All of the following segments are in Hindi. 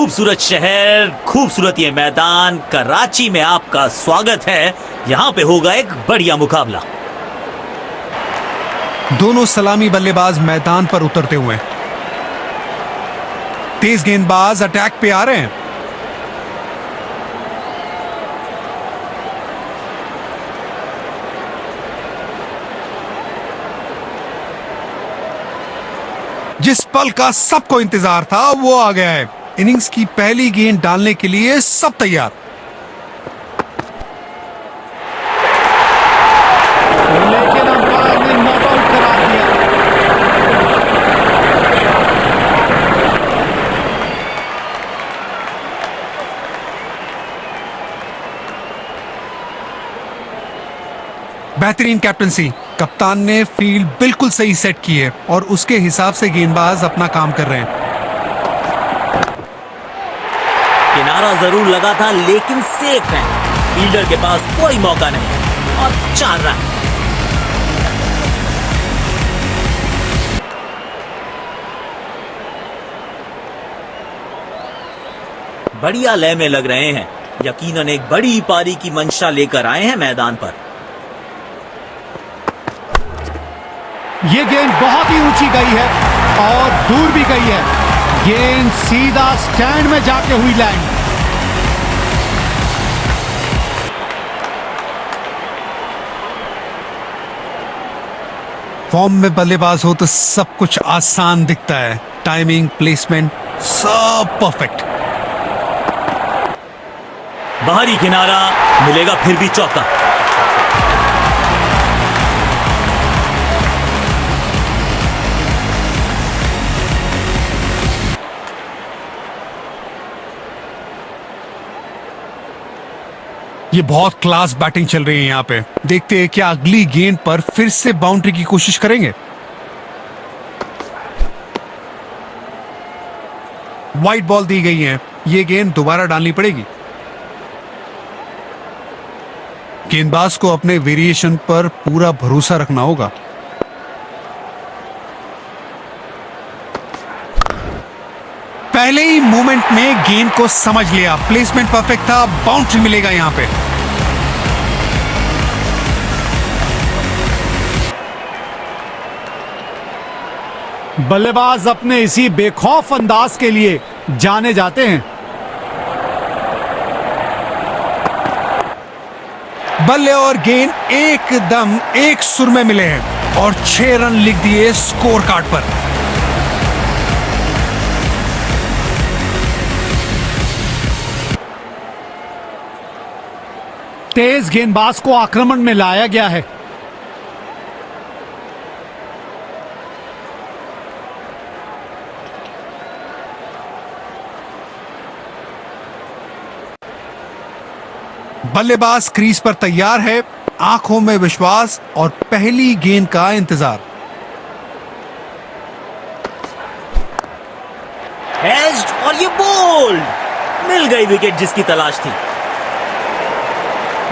खूबसूरत शहर, खूबसूरत ये मैदान कराची में आपका स्वागत है। यहाँ पे होगा एक बढ़िया मुकाबला। दोनों सलामी बल्लेबाज मैदान पर उतरते हुए हैं। तेज गेंदबाज अटैक पे आ रहे हैं। जिस पल का सबको इंतजार था वो आ गया है। इनिंग्स की पहली गेंद डालने के लिए सब तैयार। लेकिन अंपायर ने नॉट आउट करार दिया। बेहतरीन कैप्टनसी। कप्तान ने फील्ड बिल्कुल सही सेट की है और उसके हिसाब से गेंदबाज अपना काम कर रहे हैं। किनारा जरूर लगा था लेकिन सेफ है। फील्डर के पास कोई मौका नहीं और 4 रन। बढ़िया लय में लग रहे हैं। यकीनन एक बड़ी पारी की मंशा लेकर आए हैं मैदान पर। ये गेंद बहुत ही ऊंची गई है और दूर भी गई है। गेंद सीधा स्टैंड में जाके हुई लैंड। फॉर्म में बल्लेबाज हो तो सब कुछ आसान दिखता है। टाइमिंग, प्लेसमेंट सब परफेक्ट। बाहरी किनारा मिलेगा, फिर भी चौका। ये बहुत क्लास बैटिंग चल रही है यहाँ पे। देखते हैं क्या अगली गेंद पर फिर से बाउंड्री की कोशिश करेंगे। वाइड बॉल दी गई है। ये गेंद दोबारा डालनी पड़ेगी। गेंदबाज को अपने वेरिएशन पर पूरा भरोसा रखना होगा। पहले ही मूवमेंट में गेंद को समझ लिया। प्लेसमेंट परफेक्ट था। बाउंड्री मिलेगा यहां पे। बल्लेबाज अपने इसी बेखौफ अंदाज के लिए जाने जाते हैं। बल्ले और गेंद एकदम एक सुर में मिले हैं और 6 रन लिख दिए स्कोर कार्ड पर। तेज गेंदबाज को आक्रमण में लाया गया है। बल्लेबाज क्रीज पर तैयार है। आंखों में विश्वास और पहली गेंद का इंतजार। एज्ड और ये बोल्ड। मिल गई विकेट जिसकी तलाश थी।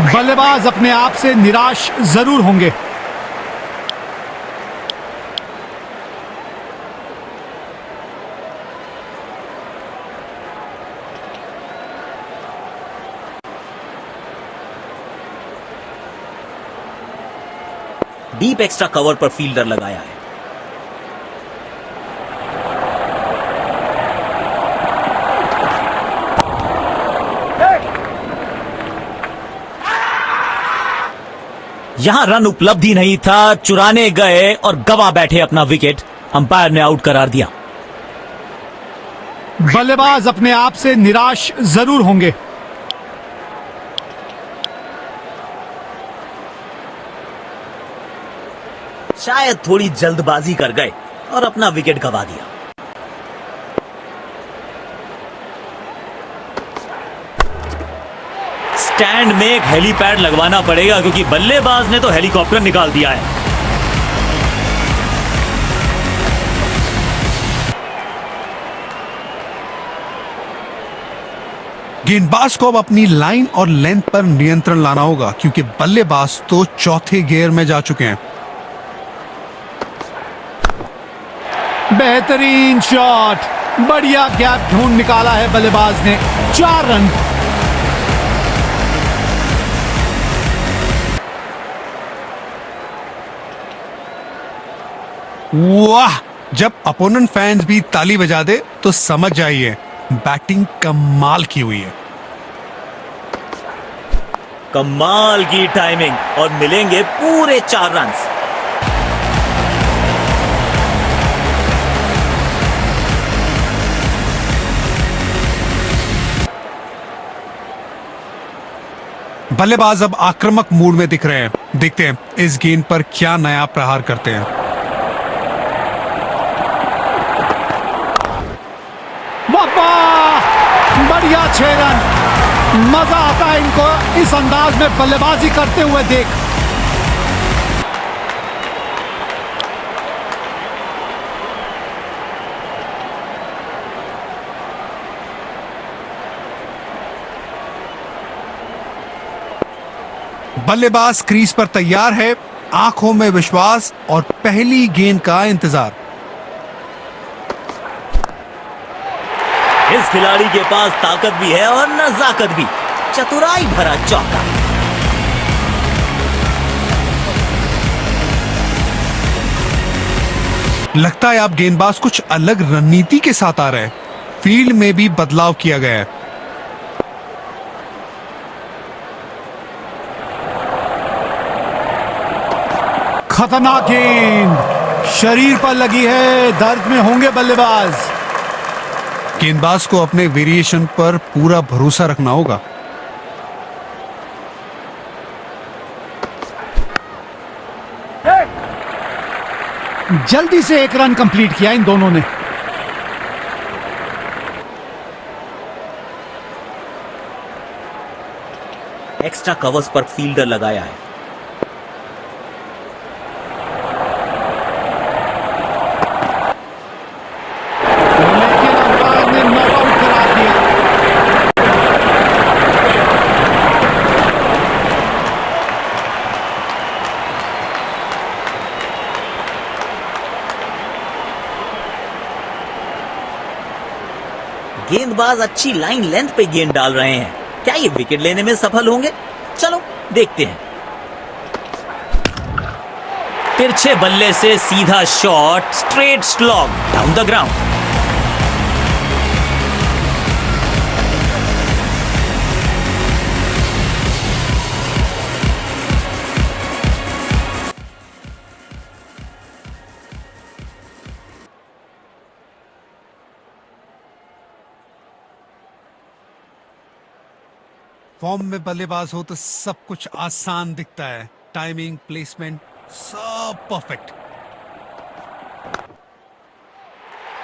बल्लेबाज अपने आप से निराश जरूर होंगे। डीप एक्स्ट्रा कवर पर फील्डर लगाया है। यहां रन उपलब्धि नहीं था, चुराने गए और गवा बैठे अपना विकेट। अंपायर ने आउट करार दिया। बल्लेबाज अपने आप से निराश जरूर होंगे। शायद थोड़ी जल्दबाजी कर गए और अपना विकेट गवा दिया। स्टैंड में एक हेलीपैड लगवाना पड़ेगा क्योंकि बल्लेबाज ने तो हेलीकॉप्टर निकाल दिया है। गेंदबाज को अब अपनी लाइन और लेंथ पर नियंत्रण लाना होगा क्योंकि बल्लेबाज तो चौथे गियर में जा चुके हैं। बेहतरीन शॉट। बढ़िया गैप ढूंढ निकाला है बल्लेबाज ने। 4 रन। वाह, जब अपोनेंट फैंस भी ताली बजा दे तो समझ जाइए बैटिंग कमाल की हुई है। कमाल की टाइमिंग और मिलेंगे पूरे 4 रन। बल्लेबाज अब आक्रामक मूड में दिख रहे हैं। देखते हैं इस गेंद पर क्या नया प्रहार करते हैं। वाह, बढ़िया 6 रन। मजा आता है इनको इस अंदाज में बल्लेबाजी करते हुए देख। बल्लेबाज क्रीज पर तैयार है, आंखों में विश्वास और पहली गेंद का इंतजार। इस खिलाड़ी के पास ताकत भी है और नजाकत भी। चतुराई भरा चौका। लगता है आप गेंदबाज कुछ अलग रणनीति के साथ आ रहे हैं। फील्ड में भी बदलाव किया गया है। खतरनाक गेंद शरीर पर लगी है, दर्द में होंगे बल्लेबाज। गेंदबाज को अपने वेरिएशन पर पूरा भरोसा रखना होगा। जल्दी से 1 रन कंप्लीट किया इन दोनों ने। एक्स्ट्रा कवर्स पर फील्डर लगाया है। लेकिन अंपायर ने नॉट आउट करा दिया। गेंदबाज अच्छी लाइन लेंथ पे गेंद डाल रहे हैं। क्या ये विकेट लेने में सफल होंगे? चलो देखते हैं। तिरछे बल्ले से सीधा shot, straight slog down the ground. Form में बल्लेबाज हो तो सब कुछ आसान दिखता है। टाइमिंग, प्लेसमेंट सब परफेक्ट।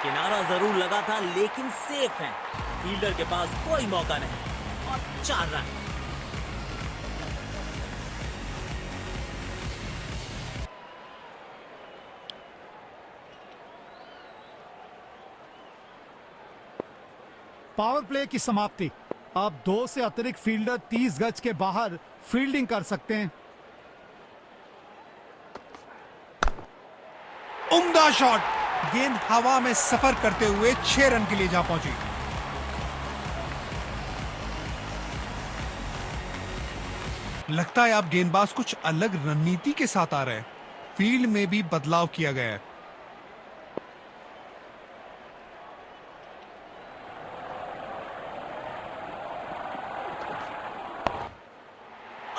किनारा जरूर लगा था लेकिन सेफ है। फील्डर के पास कोई मौका नहीं और 4 रन। पावर प्ले की समाप्ति। अब 2 से अतिरिक्त फील्डर 30 गज के बाहर फील्डिंग कर सकते हैं। उम्दा शॉट। गेंद हवा में सफर करते हुए 6 रन के लिए जा पहुंची। लगता है आप गेंदबाज कुछ अलग रणनीति के साथ आ रहे हैं। फील्ड में भी बदलाव किया गया है।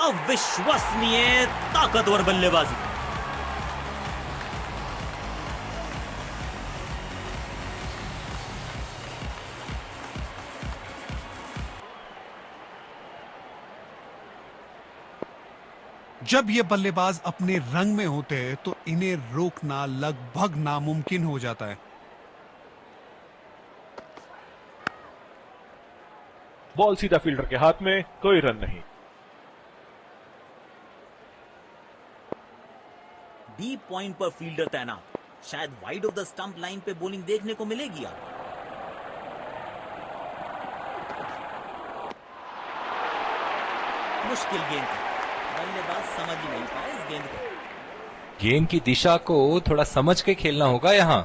अविश्वसनीय ताकतवर बल्लेबाजी। जब ये बल्लेबाज अपने रंग में होते हैं तो इन्हें रोकना लगभग नामुमकिन हो जाता है। बॉल सीधा फील्डर के हाथ में, कोई रन नहीं। डीप पॉइंट पर फील्डर तैनात। शायद wide of the stump line पे बॉलिंग देखने को मिलेगी आपको। मुश्किल गेंद थी, बल्लेबाज समझ ही नहीं पाए इस गेंद को। गेंद की दिशा को थोड़ा समझ के खेलना होगा यहाँ।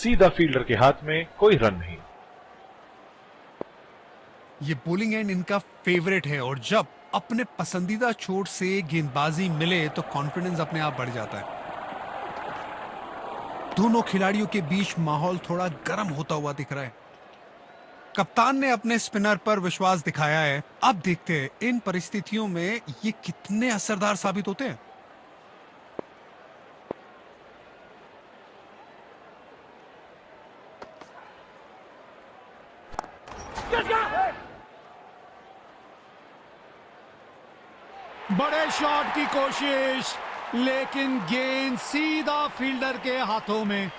सीधा फील्डर के हाथ में, कोई रन नहीं। ये बोलिंग एंड इनका फेवरेट है और जब अपने पसंदीदा चोट से गेंदबाजी मिले तो कॉन्फिडेंस अपने आप बढ़ जाता है। दोनों खिलाड़ियों के बीच माहौल थोड़ा गर्म होता हुआ दिख रहा है। कप्तान ने अपने स्पिनर पर विश्वास दिखाया है। अब देखते हैं इन परिस्थितियों में ये कितने असरदार साबित होते हैं। बड़े शॉट की कोशिश, लेकिन गेंद सीधा फील्डर के हाथों में।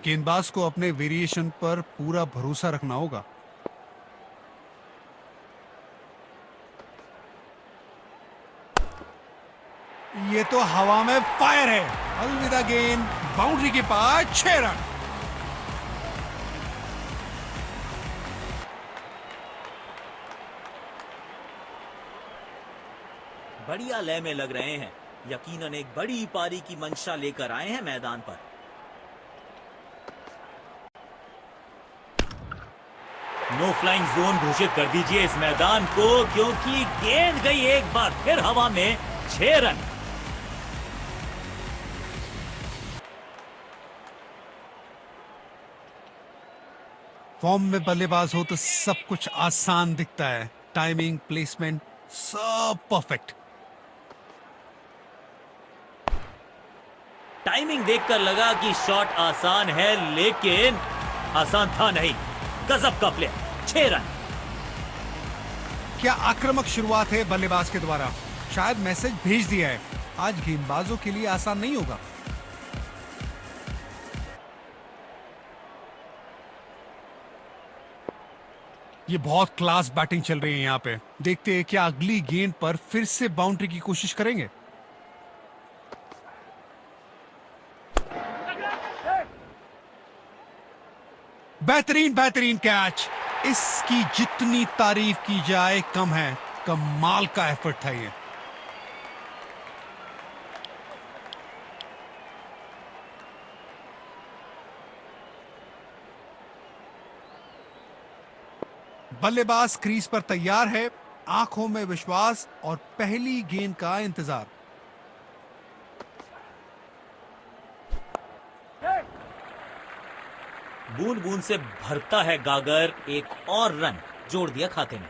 गेंदबाज को अपने वेरिएशन पर पूरा भरोसा रखना होगा। ये तो हवा में फायर है। अलविदा गेंद, बाउंड्री के पास 6 रन। बढ़िया लय में लग रहे हैं। यकीनन एक बड़ी पारी की मंशा लेकर आए हैं मैदान पर। नो फ्लाइंग जोन घोषित कर दीजिए इस मैदान को, क्योंकि गेंद गई एक बार फिर हवा में। 6 रन। फॉर्म में बल्लेबाज हो तो सब कुछ आसान दिखता है। टाइमिंग, प्लेसमेंट, सब परफेक्ट। टाइमिंग देखकर लगा कि शॉट आसान है, लेकिन आसान था नहीं। गजब का प्ले। 6 रन। क्या आक्रामक शुरुआत है बल्लेबाज के द्वारा। शायद मैसेज भेज दिया है, आज गेंदबाजों के लिए आसान नहीं होगा। ये बहुत क्लास बैटिंग चल रही है यहां पे। देखते हैं क्या अगली गेंद पर फिर से बाउंड्री की कोशिश करेंगे। बेहतरीन बेहतरीन कैच। इसकी जितनी तारीफ की जाए कम है। कमाल का एफर्ट था ये। बल्लेबाज क्रीज पर तैयार है, आंखों में विश्वास और पहली गेंद का इंतजार। बूंद बूंद से भरता है गागर। एक और रन जोड़ दिया खाते में।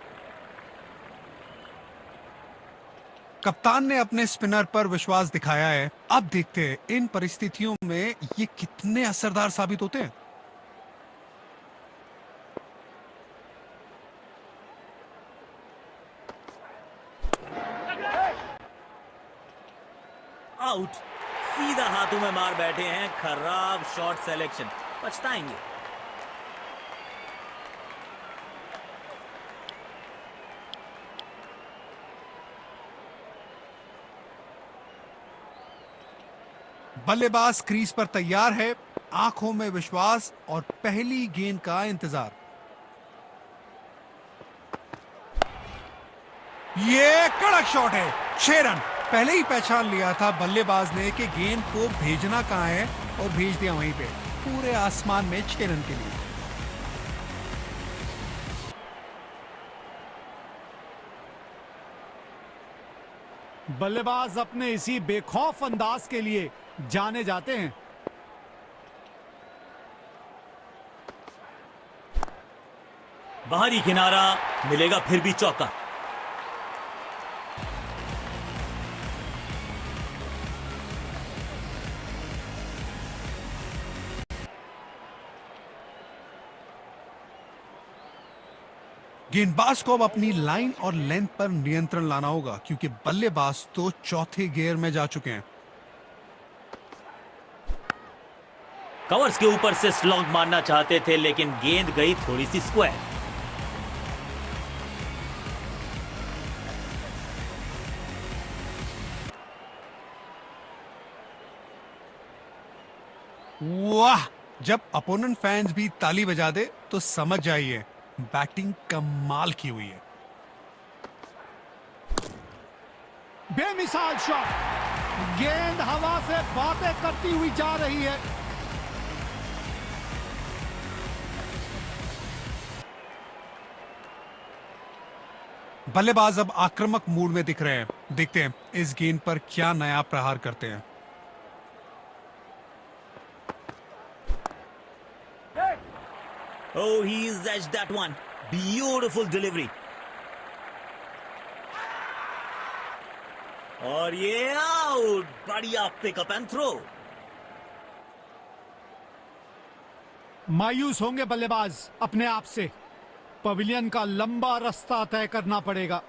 कप्तान ने अपने स्पिनर पर विश्वास दिखाया है। अब देखते हैं इन परिस्थितियों में ये कितने असरदार साबित होते हैं। आउट। सीधा हाथों में मार बैठे हैं। खराब शॉट सिलेक्शन। पछताएंगे। बल्लेबाज क्रीज पर तैयार है, आंखों में विश्वास और पहली गेंद का इंतजार। ये कड़क शॉट है। 6 रन। पहले ही पहचान लिया था बल्लेबाज ने कि गेंद को भेजना कहां है और भेज दिया वहीं पे, पूरे आसमान में 6 रन के लिए। बल्लेबाज अपने इसी बेखौफ अंदाज के लिए जाने जाते हैं। बाहरी किनारा मिलेगा, फिर भी चौका। गेंदबाज को अब अपनी लाइन और लेंथ पर नियंत्रण लाना होगा, क्योंकि बल्लेबाज तो चौथे गियर में जा चुके हैं। कवर्स के ऊपर से स्लॉग मारना चाहते थे, लेकिन गेंद गई थोड़ी सी स्क्वायर। वाह! जब अपोनेंट फैंस भी ताली बजा दे तो समझ जाइए बैटिंग कमाल की हुई है। बेमिसाल शॉट, गेंद हवा से बातें करती हुई जा रही है। बल्लेबाज अब आक्रामक मूड में दिख रहे हैं। देखते हैं इस गेंद पर क्या नया प्रहार करते हैं। Oh, he's edged that one. Beautiful delivery. और ये आउट, बढ़िया पिकअप एंड थ्रो। मायूस होंगे बल्लेबाज अपने आप से। पवेलियन का लंबा रास्ता तय करना पड़ेगा।